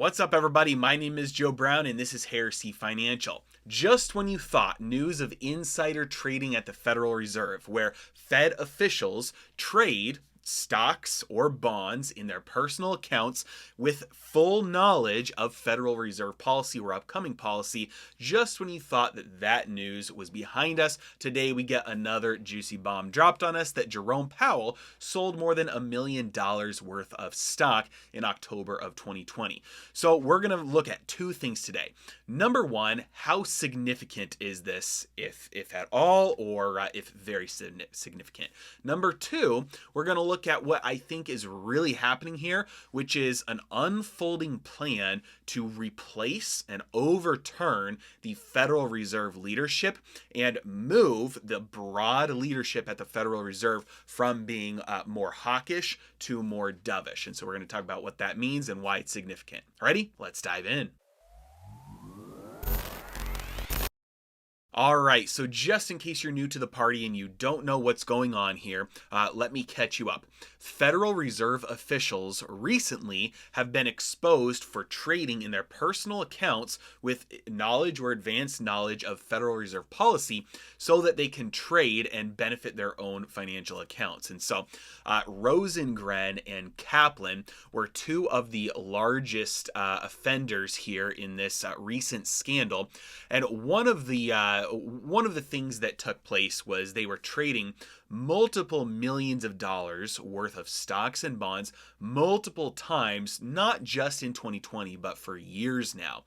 What's up, everybody? My name is Joe Brown, and this is Heresy Financial. Just when you thought news of insider trading at the Federal Reserve, where Fed officials trade stocks or bonds in their personal accounts with full knowledge of Federal Reserve policy or upcoming policy, just when you thought that news was behind us, today we get another juicy bomb dropped on us that Jerome Powell sold more than $1 million worth of stock in October of 2020. So we're going to look at two things today. Number one, how significant is this, if at all, or if very significant? Number two, we're going to look at what I think is really happening here, which is an unfolding plan to replace and overturn the Federal Reserve leadership and move the broad leadership at the Federal Reserve from being more hawkish to more dovish. And so we're going to talk about what that means and why it's significant. Ready? Let's dive in. All right, so just in case you're new to the party and you don't know what's going on here, let me catch you up. Federal Reserve officials recently have been exposed for trading in their personal accounts with knowledge or advanced knowledge of Federal Reserve policy so that they can trade and benefit their own financial accounts. And so Rosengren and Kaplan were two of the largest offenders here in this recent scandal. And one of the things that took place was they were trading multiple millions of dollars worth of stocks and bonds multiple times, not just in 2020, but for years now.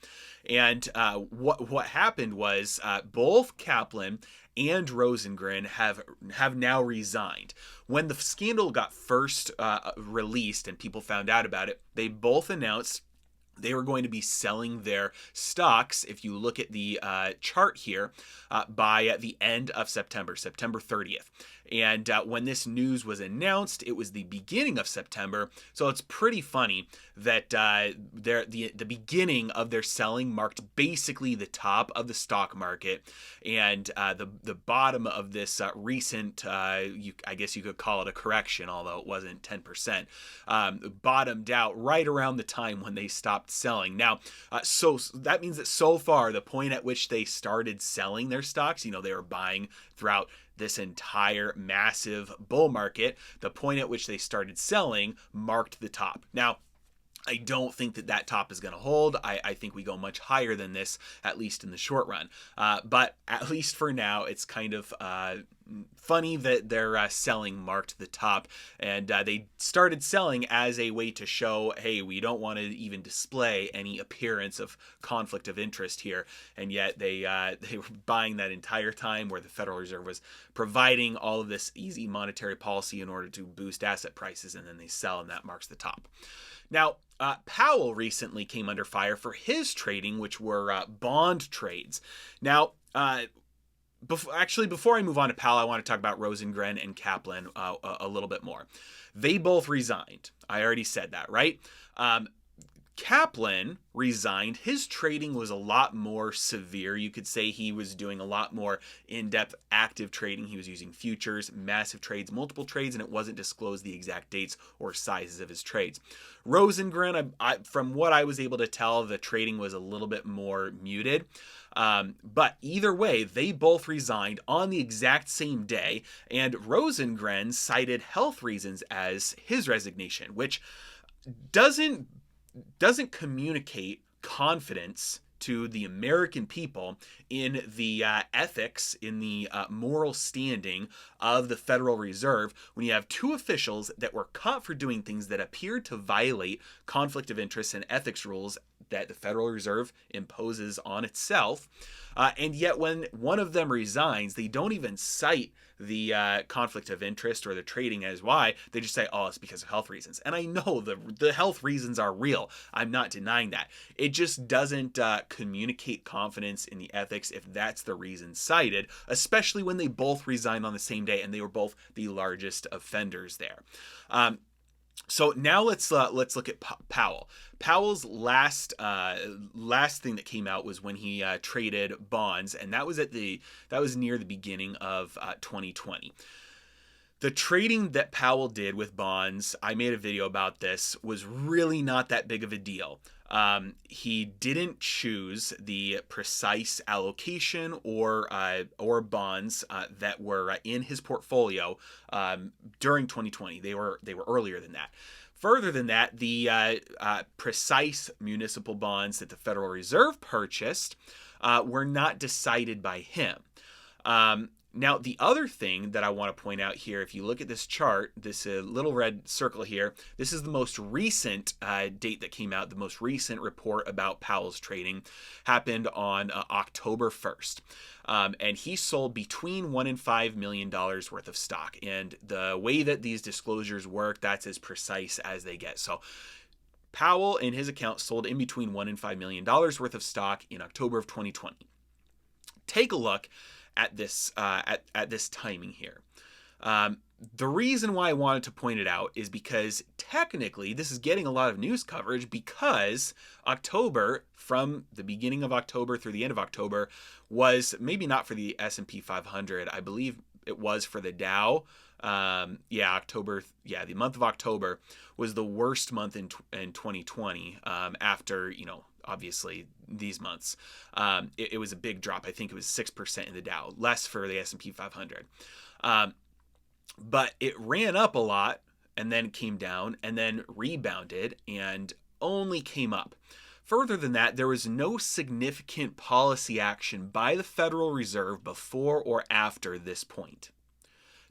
And what happened was both Kaplan and Rosengren have now resigned. When the scandal got first released and people found out about it, they both announced they were going to be selling their stocks, if you look at the chart here, by the end of September 30th. And when this news was announced, it was the beginning of September. So it's pretty funny that the beginning of their selling marked basically the top of the stock market, and the bottom of this recent, I guess you could call it a correction, although it wasn't 10%, bottomed out right around the time when they stopped selling. Now, so that means that so far, the point at which they started selling their stocks, they were buying throughout this entire massive bull market, the point at which they started selling marked the top. Now, I don't think that top is going to hold. I think we go much higher than this, at least in the short run. But at least for now, it's kind of funny that their selling marked the top. And they started selling as a way to show, hey, we don't want to even display any appearance of conflict of interest here. And yet they were buying that entire time where the Federal Reserve was providing all of this easy monetary policy in order to boost asset prices. And then they sell, and that marks the top. Now, Powell recently came under fire for his trading, which were bond trades. Now, before I move on to Powell, I want to talk about Rosengren and Kaplan a little bit more. They both resigned. I already said that, right? Kaplan resigned. His trading was a lot more severe. You could say he was doing a lot more in-depth active trading. He was using futures, massive trades, multiple trades, and it wasn't disclosed the exact dates or sizes of his trades. Rosengren, from what I was able to tell, the trading was a little bit more muted. But either way, they both resigned on the exact same day, and Rosengren cited health reasons as his resignation, which doesn't communicate confidence to the American people in the ethics, in the moral standing of the Federal Reserve, when you have two officials that were caught for doing things that appeared to violate conflict of interest and ethics rules that the Federal Reserve imposes on itself. And yet when one of them resigns, they don't even cite the conflict of interest or the trading as why. They just say, oh, it's because of health reasons. And I know the health reasons are real. I'm not denying that. It just doesn't communicate confidence in the ethics if that's the reason cited, especially when they both resigned on the same day and they were both the largest offenders there. So now let's look at Powell. Powell's last thing that came out was when he traded bonds, and that was near the beginning of 2020. The trading that Powell did with bonds, I made a video about this, was really not that big of a deal. He didn't choose the precise allocation or bonds that were in his portfolio during 2020. They were earlier than that. Further than that, the precise municipal bonds that the Federal Reserve purchased were not decided by him. Now, the other thing that I want to point out here, if you look at this chart, this little red circle here, this is the most recent date that came out. The most recent report about Powell's trading happened on October 1st. And he sold between $1 and $5 million worth of stock. And the way that these disclosures work, that's as precise as they get. So Powell, in his account, sold in between $1 and $5 million worth of stock in October of 2020. Take a look at this this timing here. The reason why I wanted to point it out is because technically this is getting a lot of news coverage because October, from the beginning of October through the end of October, was maybe not for the S&P 500. I believe it was for the Dow. October. Yeah, the month of October was the worst month in 2020 after, obviously these months. It was a big drop. I think it was 6% in the Dow, less for the S&P 500. But it ran up a lot and then came down and then rebounded and only came up. Further than that, there was no significant policy action by the Federal Reserve before or after this point.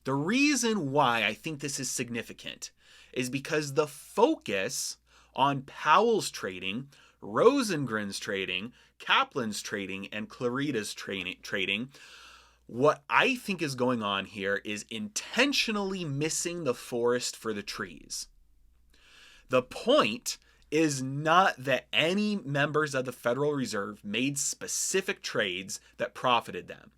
The reason why I think this is significant is because the focus on Powell's trading, Rosengren's trading, Kaplan's trading, and Clarita's trading, what I think is going on here is intentionally missing the forest for the trees. The point is not that any members of the Federal Reserve made specific trades that profited them.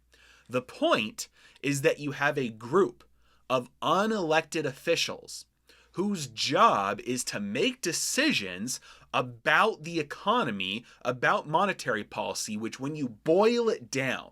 The point is that you have a group of unelected officials whose job is to make decisions about the economy, about monetary policy, which when you boil it down,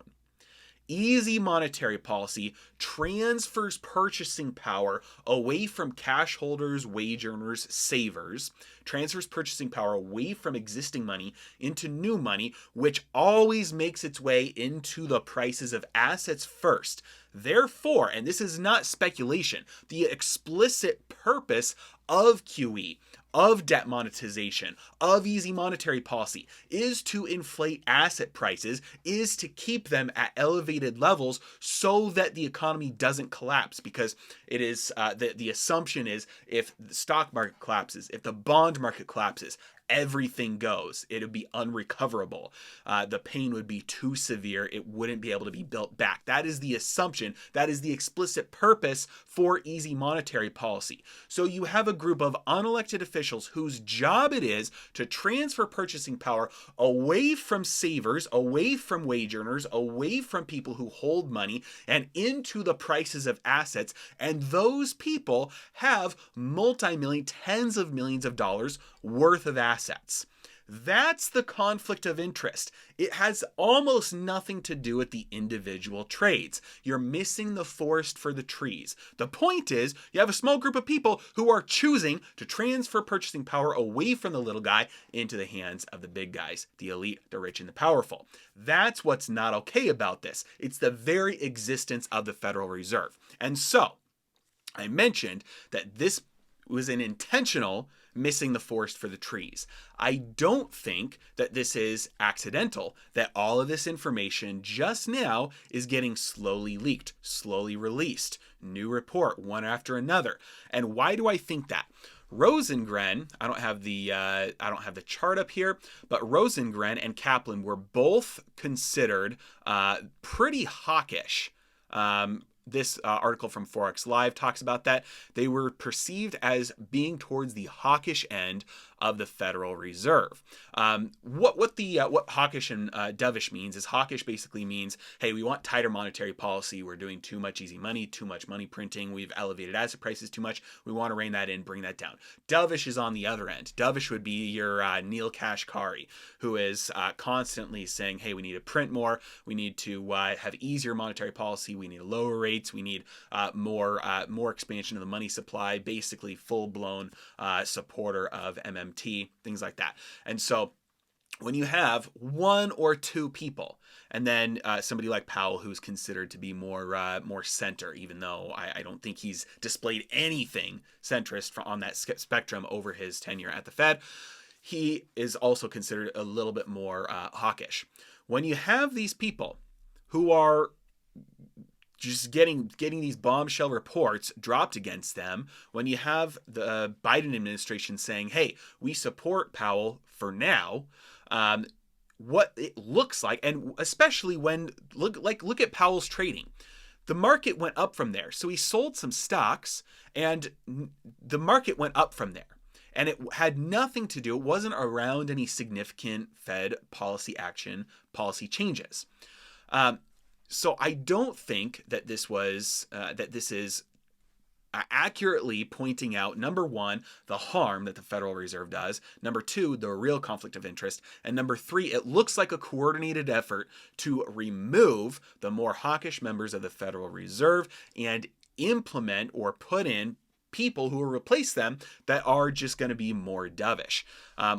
easy monetary policy transfers purchasing power away from cash holders, wage earners, savers, transfers purchasing power away from existing money into new money, which always makes its way into the prices of assets first. Therefore, and this is not speculation, the explicit purpose of QE, of debt monetization, of easy monetary policy is to inflate asset prices, is to keep them at elevated levels so that the economy doesn't collapse, because it is the assumption is if the stock market collapses, if the bond market collapses, everything goes. It would be unrecoverable. The pain would be too severe. It wouldn't be able to be built back. That is the assumption. That is the explicit purpose for easy monetary policy. So you have a group of unelected officials whose job it is to transfer purchasing power away from savers, away from wage earners, away from people who hold money, and into the prices of assets. And those people have multi-million, tens of millions of dollars worth of assets. That's the conflict of interest. It has almost nothing to do with the individual trades. You're missing the forest for the trees. The point is, you have a small group of people who are choosing to transfer purchasing power away from the little guy into the hands of the big guys, the elite, the rich, and the powerful. That's what's not okay about this. It's the very existence of the Federal Reserve. And so, I mentioned that this was an intentional missing the forest for the trees. I don't think that this is accidental, that all of this information just now is getting slowly leaked, slowly released, new report, one after another. And why do I think that? Rosengren, I don't have the chart up here, but Rosengren and Kaplan were both considered pretty hawkish. This article from Forex Live talks about that. They were perceived as being towards the hawkish end of the Federal Reserve. What hawkish and dovish means is hawkish basically means, hey, we want tighter monetary policy. We're doing too much easy money, too much money printing. We've elevated asset prices too much. We want to rein that in, bring that down. Dovish is on the other end. Dovish would be your Neil Kashkari, who is constantly saying, hey, we need to print more. We need to have easier monetary policy. We need lower rates. We need more expansion of the money supply. Basically, full-blown supporter of MMT. FOMT, things like that. And so when you have one or two people, and then somebody like Powell, who's considered to be more center, even though I don't think he's displayed anything centrist on that spectrum over his tenure at the Fed, he is also considered a little bit more hawkish. When you have these people who are just getting these bombshell reports dropped against them, when you have the Biden administration saying, hey, we support Powell for now, what it looks like, and especially when look at Powell's trading. The market went up from there. So he sold some stocks and the market went up from there. And it had nothing to do, it wasn't around any significant Fed policy action, policy changes. So I don't think that this is accurately pointing out, number one, the harm that the Federal Reserve does, number two, the real conflict of interest, and number three, it looks like a coordinated effort to remove the more hawkish members of the Federal Reserve and implement or put in people who will replace them that are just going to be more dovish.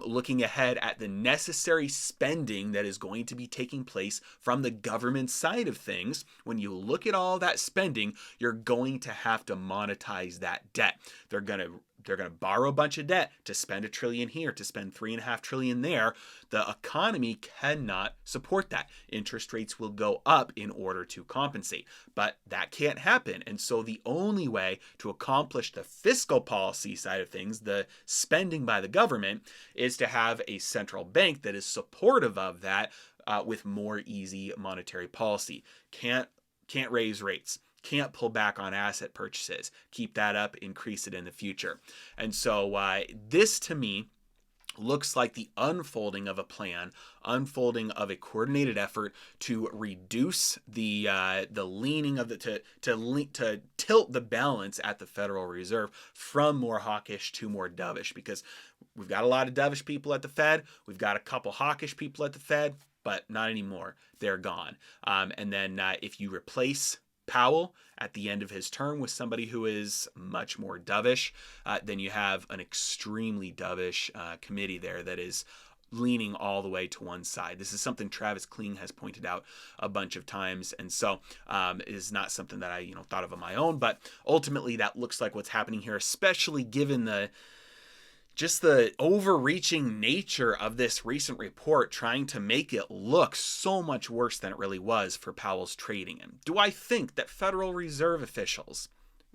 Looking ahead at the necessary spending that is going to be taking place from the government side of things, when you look at all that spending, you're going to have to monetize that debt. They're going to borrow a bunch of debt to spend $1 trillion here, to spend $3.5 trillion there. The economy cannot support that. Interest rates will go up in order to compensate, but that can't happen. And so the only way to accomplish the fiscal policy side of things, the spending by the government, is to have a central bank that is supportive of that with more easy monetary policy. Can't raise rates. Can't pull back on asset purchases, keep that up, increase it in the future. And so this to me looks like the unfolding of a plan, unfolding of a coordinated effort to reduce the leaning of the to tilt the balance at the Federal Reserve from more hawkish to more dovish, because we've got a lot of dovish people at the Fed, we've got a couple hawkish people at the Fed, but not anymore. They're gone. And then if you replace Powell at the end of his term with somebody who is much more dovish, then you have an extremely dovish committee there that is leaning all the way to one side. This is something Travis Kling has pointed out a bunch of times, and so it is not something that I thought of on my own, but ultimately that looks like what's happening here, especially given the overreaching nature of this recent report, trying to make it look so much worse than it really was for Powell's trading. And do I think that Federal Reserve officials,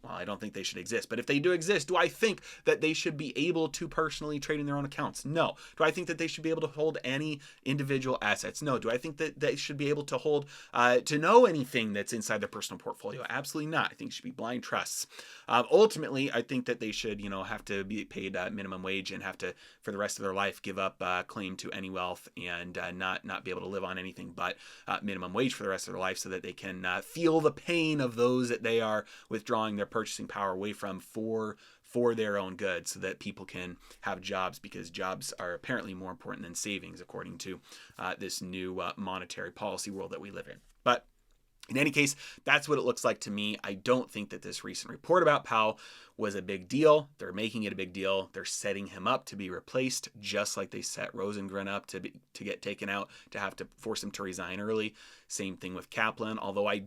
well, I don't think they should exist, but if they do exist, do I think that they should be able to personally trade in their own accounts? No. Do I think that they should be able to hold any individual assets? No. Do I think that they should be able to hold, to know anything that's inside their personal portfolio? Absolutely not. I think it should be blind trusts. Ultimately, I think that they should, have to be paid minimum wage and have to, for the rest of their life, give up claim to any wealth and not be able to live on anything but minimum wage for the rest of their life, so that they can feel the pain of those that they are withdrawing their purchasing power away from for their own good, so that people can have jobs, because jobs are apparently more important than savings, according to this new monetary policy world that we live in. But in any case, that's what it looks like to me. I don't think that this recent report about Powell was a big deal. They're making it a big deal. They're setting him up to be replaced, just like they set Rosengren up to get taken out, to have to force him to resign early. Same thing with Kaplan, although I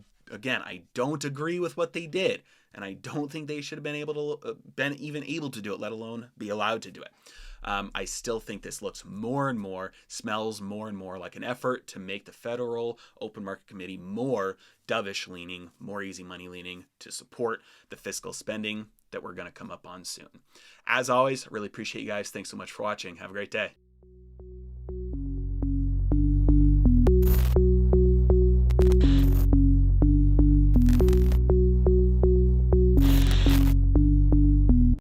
don't agree with what they did, and I don't think they should have been even able to do it, let alone be allowed to do it. I still think this looks more and more, smells more and more like an effort to make the Federal Open Market Committee more dovish leaning, more easy money leaning, to support the fiscal spending that we're going to come up on soon. As always, I really appreciate you guys. Thanks so much for watching. Have a great day.